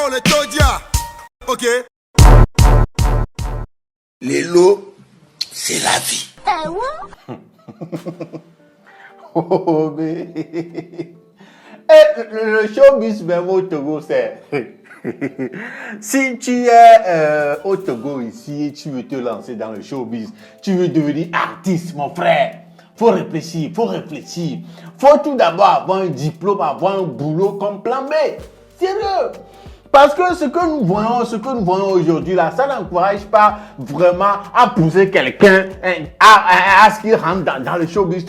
Oh, le Todia. Ok. Les lots, c'est la vie. Oh, mais... le showbiz même au Togo, c'est... Si tu es au Togo ici et tu veux te lancer dans le showbiz, tu veux devenir artiste, mon frère, faut réfléchir, faut réfléchir. Faut tout d'abord avoir un diplôme, avoir un boulot comme plan B. Sérieux. Parce que ce que nous voyons aujourd'hui là, ça n'encourage pas vraiment à pousser quelqu'un à ce qu'il rentre dans le showbiz.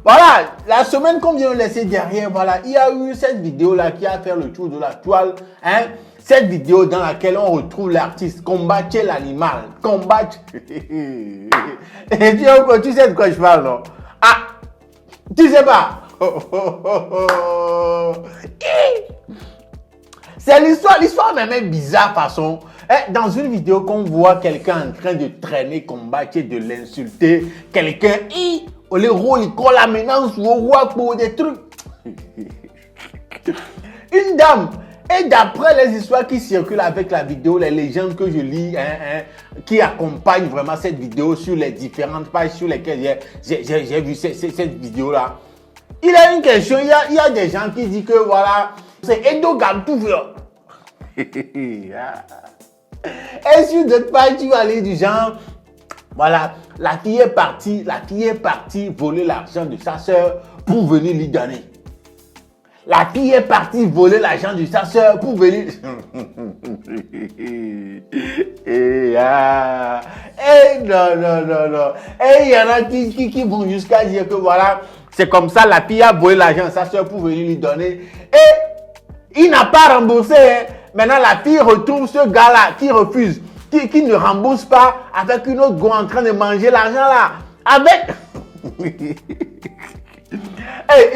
Voilà, la semaine qu'on vient de laisser derrière, voilà, il y a eu cette vidéo là qui a fait le tour de la toile, hein. Cette vidéo dans laquelle on retrouve l'artiste combattre l'animal, combattre. Et tu sais de quoi je parle, non? Ah, tu sais pas? C'est l'histoire même est bizarre façon. Dans une vidéo qu'on voit quelqu'un en train de traîner, combattre, de l'insulter, quelqu'un, le rôle, il colle la menace au roi pour des trucs. Une dame, et d'après les histoires qui circulent avec la vidéo, les légendes que je lis, qui accompagnent vraiment cette vidéo sur les différentes pages sur lesquelles j'ai vu cette vidéo-là. Il y a une question, il y a des gens qui disent que voilà, c'est Edo Gamtouf. Et sur d'autres pages, tu vas aller du genre, voilà, la fille est partie voler l'argent de sa soeur pour venir lui donner. La fille est partie voler l'argent de sa soeur pour venir. Non. Et il y en a qui vont jusqu'à dire que voilà, c'est comme ça, la fille a volé l'argent de sa soeur pour venir lui donner. Et il n'a pas remboursé. Hein. Maintenant, la fille retrouve ce gars-là qui refuse, qui ne rembourse pas avec une autre go en train de manger l'argent là. Avec.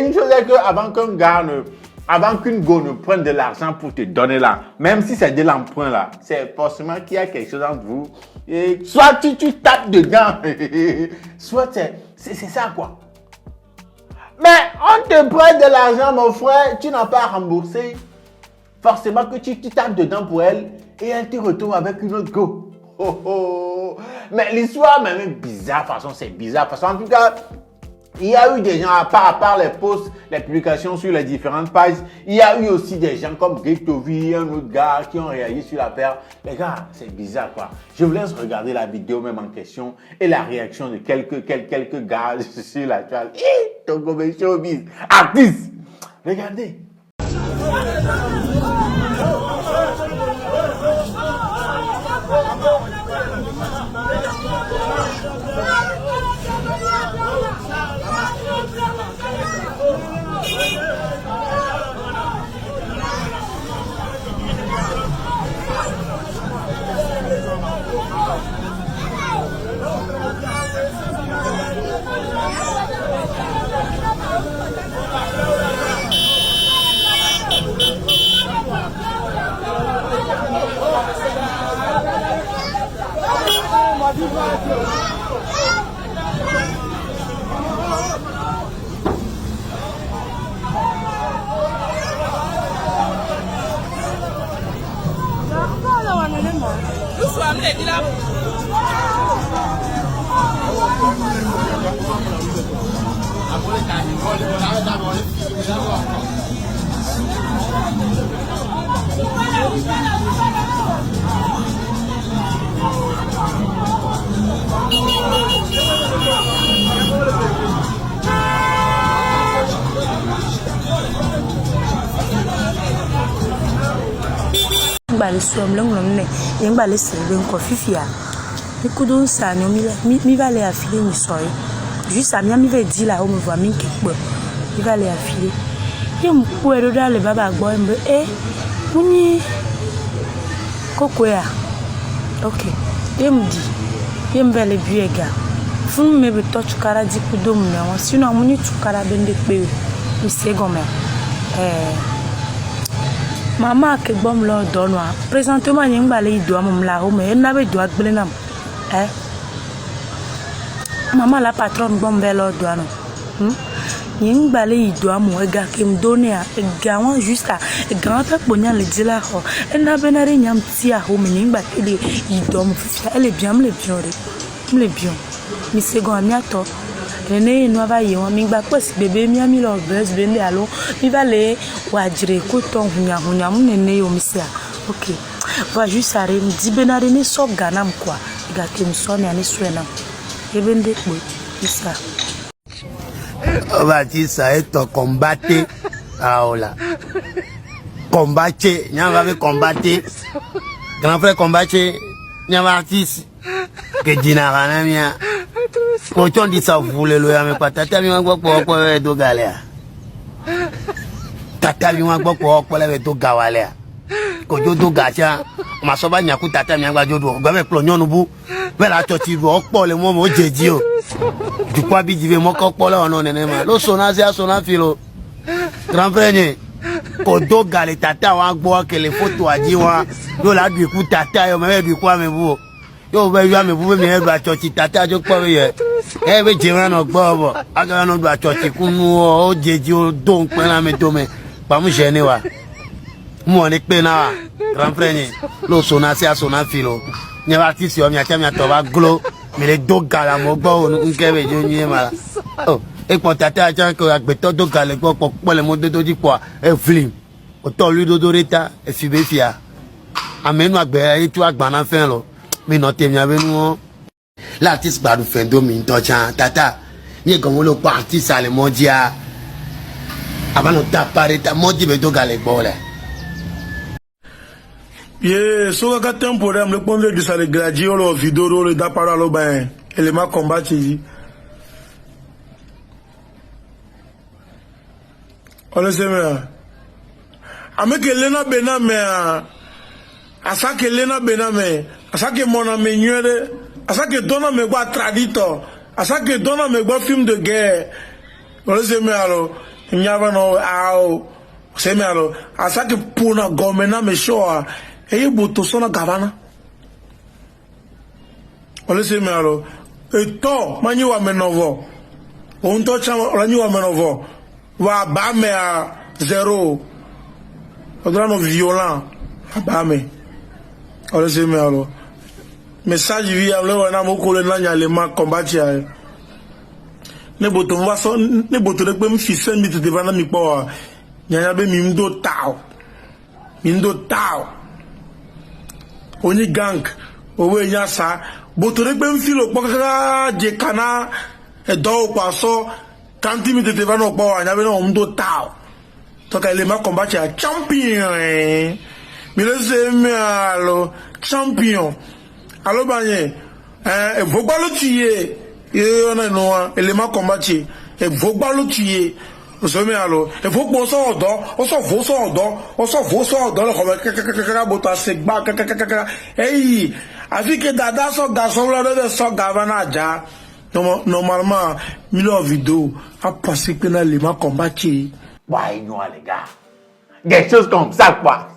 Une chose est que avant qu'une go ne prenne de l'argent pour te donner là, même si c'est de l'emprunt là, c'est forcément qu'il y a quelque chose entre vous. Et soit tu tapes dedans, soit c'est ça quoi. Mais on te prête de l'argent, mon frère, tu n'as pas remboursé. Forcément que tu tapes dedans pour elle et elle te retrouve avec une autre go. Mais l'histoire même est bizarre, façon c'est bizarre. Façon en tout cas, il y a eu des gens, à part les posts, les publications sur les différentes pages, il y a eu aussi des gens comme Getovi, un autre gars qui ont réagi sur l'affaire. Les gars, c'est bizarre quoi. Je vous laisse regarder la vidéo même en question et la réaction de quelques gars sur la toile. Togo Showbiz, artiste. Regardez. Bale suam long ne yang bale selben ko fifia ni kudo sa mi va les affiler ni soy juste ça mi va dire là on me voit mi kekbo mi va les affiler ye mpo edo da le baba gbo mbe muni koko ya OK ye mdi ye mbele biega fun me be touch kara di kudo mu na won sino muni tukara bende pe mi se gome Maman ke bom lo donwa présentement yeng bale ido am la o me na be do agbelenam maman la patronne bom be lo do ano Yen balé il doit mon gars qui me donner à gamin juste à grand père pognon le dit là ho. Elle n'a ben rien yam tia ho mais yen balé il doit mon fils elle est bien me le bien. Mais c'est grand mi ato. René no va yon mi gba pos bébé mi ami lo buzz bende allo mi va le wa jire ko ton hunya mu nene yo mi sia. OK. Va juste à me dit benare ne so ganam quoi. Ga ke mi so ne ani suena. E bende ko ça. On va dire ça est combattre. Ah là. Combattre, n'en va combattre. Grand frère combattre, n'en va artiste. Que dinara mia. Quand on dit ça vous le loyer mais pas tata mi ngwa ko do galère. Tata mi ngwa ko le do gawale. Ko do gacha, ma so ba nyaku tata mi ngwa jodo. Gba me plonyon bu. Be la toti ro po le mo jeji o. Du quoi bi dive mo ko po le ono nene ma. Lo sona se sona filo. Grand frère ko do gale tata wa gbo ke le photo aji wa. Yo la du ku tata yo me du kwa me bu. Yo be yo me bu me e ba toti tata jo po ye. E be jiran no gbo bo. Aga no do toti kunu o jeji o don pe na me do me. Pa mu je ni wa. Mo ni pe na wa. Grand frère lo sona se sona filo. Ni artiste yo mi acha mi to ba glo. Me le do gala mo gbo nke be jo ni ma. Oh, e po tata acha ko agbeto do gale gbo po le mo do di po e film. O to lu do reta e fi be fia. Amenu agbe e tu agba na fen lo. Mi no te mi avenu. L'artiste ba du fendo mi to chan tata. Ni go mo lo pa artiste ale mo dia. Aba no ta pareta mo di be do gale gbo le. Yeah, so ka tempo dem le pon de sa le gradio lo video le da para lo ben. Élément combat ici. On le sait mais. Avec Elena Bename asake Elena Bename asake mon ami nyere asake dona me gba tradito asake dona me gba film de guerre. On le sait mais alors nyava no ao c'est mais alors asake puna gomena me shoa et boto sona gavana. On le sait mais alors et to mani wa menovo on to chama la ni wa menovo wa ba me a zéro. On doit nous violent. Ah mais. On le sait mais alors. Message via le on a beaucoup le nanya les ma combattre. Ne boto va so ne boto de me fils mi te devant mi po. Nyanya be mi ndo tao. Mi ndo tao. Oni gang. Owe nya sa boto de me filo pokaka je kana e do kwa so kanti mi te devant no po nya be no ndo tao. Donc elle m'a combattu à champion. Mais le allo champion. Allo bagné. Et faut pas le tuer. Et on a non, elle m'a combattu. Et faut pas le tuer. Vous savez allo. Et faut qu'on s'en dort, on s'en vaut s'en dort, on s'en vaut s'en dort le bota segba hey, avec que dada son garçon là de son gavana ja. Normalement, mille vidéo a passé que dans les m'a combattu. Ouais, non, les gars. Des choses comme ça, quoi.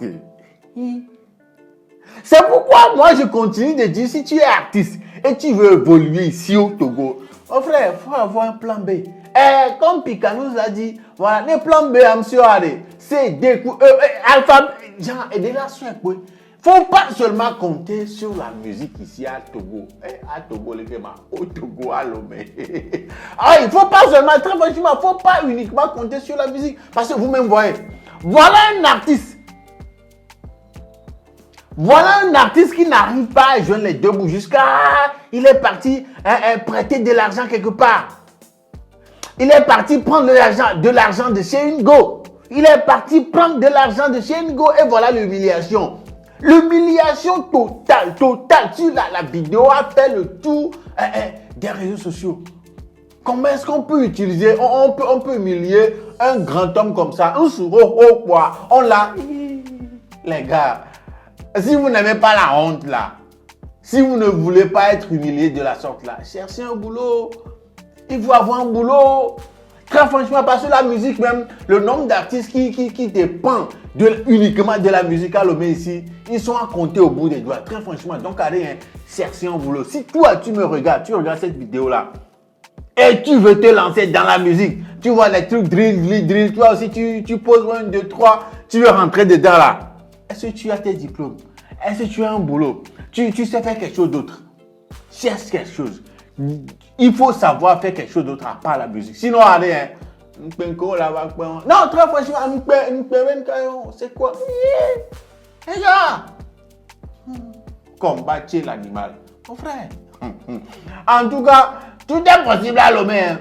C'est pourquoi moi, je continue de dire, si tu es artiste et tu veux évoluer ici au Togo, mon frère, il faut avoir un plan B. Et comme Pika nous a dit, voilà, les plans B, monsieur Haré, c'est des coups, alphabet, genre, et des relations, quoi. Faut pas seulement compter sur la musique ici à Togo. À Togo, les gars, au Togo, à Lomé. Ah, il faut pas seulement, très franchement, faut pas uniquement compter sur la musique. Parce que vous-même voyez, voilà un artiste. Voilà un artiste qui n'arrive pas à joindre les deux bouts jusqu'à... Il est parti prêter de l'argent quelque part. Il est parti prendre de l'argent de chez Ngo. Il est parti prendre de l'argent de chez Ngo et voilà l'humiliation. L'humiliation totale. Sur la vidéo a fait le tour des réseaux sociaux. Comment est-ce qu'on peut utiliser, on peut humilier un grand homme comme ça, un sourd quoi. On l'a... Les gars, si vous n'aimez pas la honte là, si vous ne voulez pas être humilié de la sorte là, cherchez un boulot. Il faut avoir un boulot. Très franchement, parce que la musique même, le nombre d'artistes qui dépendent uniquement de la musique à Lomé ici, ils sont à compter au bout des doigts. Très franchement, donc allez chercher un boulot. Si toi tu me regardes, tu regardes cette vidéo là, et tu veux te lancer dans la musique, tu vois les trucs drill, toi aussi tu poses 1, 2, 3, tu veux rentrer dedans là. Est-ce que tu as tes diplômes? Est-ce que tu as un boulot? Tu sais faire quelque chose d'autre? Cherche quelque chose. Il faut savoir faire quelque chose d'autre à part la musique. Sinon, allez, hein. Non, très franchement, c'est quoi? Les gars, combattre l'animal. Mon frère. En tout cas, tout est possible à Lomé. Hein.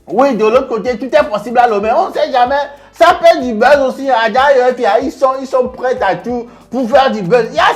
Oui, de l'autre côté, tout est possible à Lomé. On ne sait jamais. Ça fait du buzz aussi. Ils sont prêts à tout pour faire du buzz. Il y a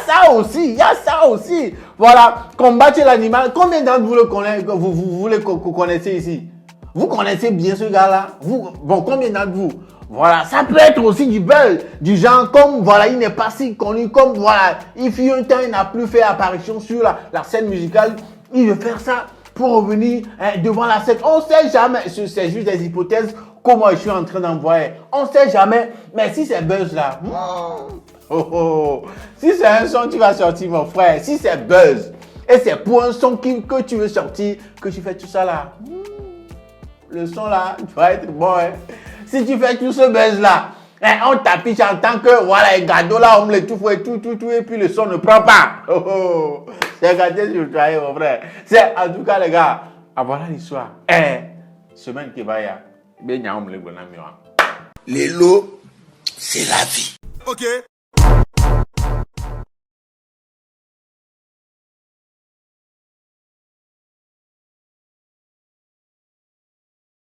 ça aussi. Voilà, combattre l'animal. Combien d'entre vous le connaissez, vous le connaissez ici? Vous connaissez bien ce gars-là? Bon, combien d'entre vous? Voilà, ça peut être aussi du buzz, du genre comme, voilà, il n'est pas si connu, comme, voilà, il fut un temps, il n'a plus fait apparition sur la scène musicale, il veut faire ça pour revenir devant la scène. On ne sait jamais, c'est juste des hypothèses, comment je suis en train d'envoyer. On ne sait jamais, mais si c'est buzz là, si c'est un son, tu vas sortir, mon frère, si c'est buzz, et c'est pour un son que tu veux sortir, que tu fais tout ça là, le son là, tu vas être bon, hein. Si tu fais tout ce buzz là, on t'affiche en tant que, voilà, les gâteaux là, on me les tout, et puis le son ne prend pas. C'est gâté sur toi, mon frère. C'est, en tout cas, les gars, voilà l'histoire. Semaine qui va y avoir, Les lots, c'est la vie. Ok.